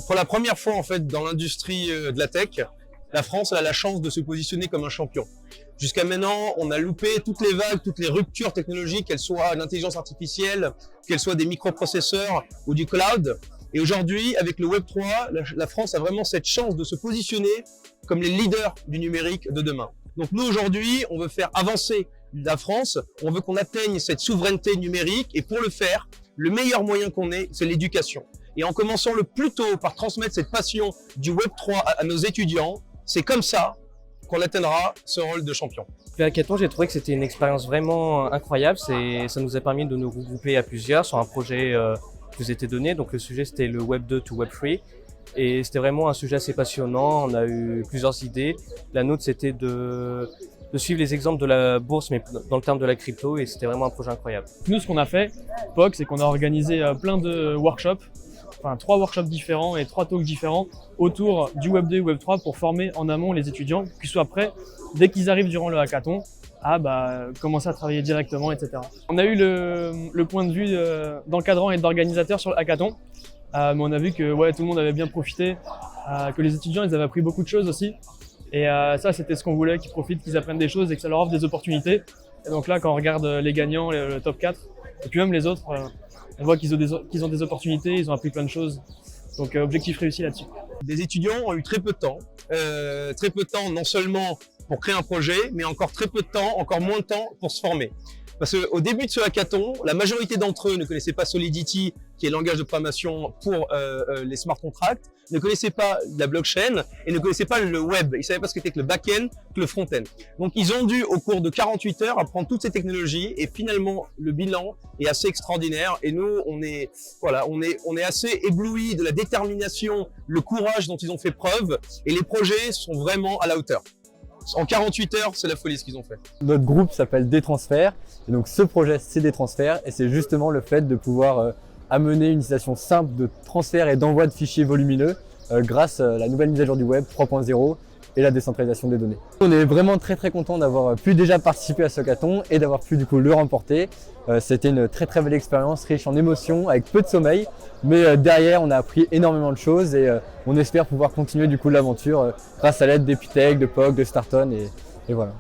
Pour la première fois en fait dans l'industrie de la tech, la France a la chance de se positionner comme un champion. Jusqu'à maintenant, on a loupé toutes les vagues, toutes les ruptures technologiques, qu'elles soient l'intelligence artificielle, qu'elles soient des microprocesseurs ou du cloud. Et aujourd'hui, avec le Web3, la France a vraiment cette chance de se positionner comme les leaders du numérique de demain. Donc nous, aujourd'hui, on veut faire avancer la France, on veut qu'on atteigne cette souveraineté numérique et pour le faire, le meilleur moyen qu'on ait, c'est l'éducation. Et en commençant le plus tôt par transmettre cette passion du Web3 à nos étudiants, c'est comme ça qu'on atteindra ce rôle de champion. Le hackathon, j'ai trouvé que c'était une expérience vraiment incroyable. Ça nous a permis de nous regrouper à plusieurs sur un projet qui nous était donné. Donc le sujet, c'était le Web 2 to Web 3. Et c'était vraiment un sujet assez passionnant. On a eu plusieurs idées. La nôtre, c'était de suivre les exemples de la bourse, mais dans le terme de la crypto. Et c'était vraiment un projet incroyable. Nous, ce qu'on a fait, POC, c'est qu'on a organisé plein de workshops. Enfin, 3 workshops différents et 3 talks différents autour du Web 2 et Web 3 pour former en amont les étudiants, qu'ils soient prêts, dès qu'ils arrivent durant le hackathon, à commencer à travailler directement, etc. On a eu le point de vue d'encadrant et d'organisateur sur le hackathon, mais on a vu que tout le monde avait bien profité, que les étudiants ils avaient appris beaucoup de choses aussi. Et ça, c'était ce qu'on voulait, qu'ils profitent, qu'ils apprennent des choses et que ça leur offre des opportunités. Et donc là, quand on regarde les gagnants, le top 4, et puis même les autres, on voit qu'ils ont des opportunités, ils ont appris plein de choses. Donc objectif réussi là-dessus. Des étudiants ont eu très peu de temps non seulement pour créer un projet, mais encore très peu de temps, encore moins de temps pour se former. Parce qu'au début de ce hackathon, la majorité d'entre eux ne connaissaient pas Solidity, qui est le langage de programmation pour les smart contracts, ne connaissaient pas la blockchain et ne connaissaient pas le web. Ils ne savaient pas ce que c'était que le back-end, que le front-end. Donc ils ont dû, au cours de 48 heures, apprendre toutes ces technologies et finalement, le bilan est assez extraordinaire. Et nous, on est assez éblouis de la détermination, le courage dont ils ont fait preuve et les projets sont vraiment à la hauteur. En 48 heures, c'est la folie ce qu'ils ont fait. Notre groupe s'appelle Détransfert. Et donc ce projet, c'est Détransfert. Et c'est justement le fait de pouvoir amener une utilisation simple de transfert et d'envoi de fichiers volumineux grâce à la nouvelle mise à jour du web 3.0 et la décentralisation des données. On est vraiment très content d'avoir pu déjà participer à ce hackathon et d'avoir pu du coup le remporter. C'était une très belle expérience, riche en émotions, avec peu de sommeil. Mais derrière, on a appris énormément de choses et on espère pouvoir continuer du coup l'aventure grâce à l'aide d'Epitech, de POC, de Starton et voilà.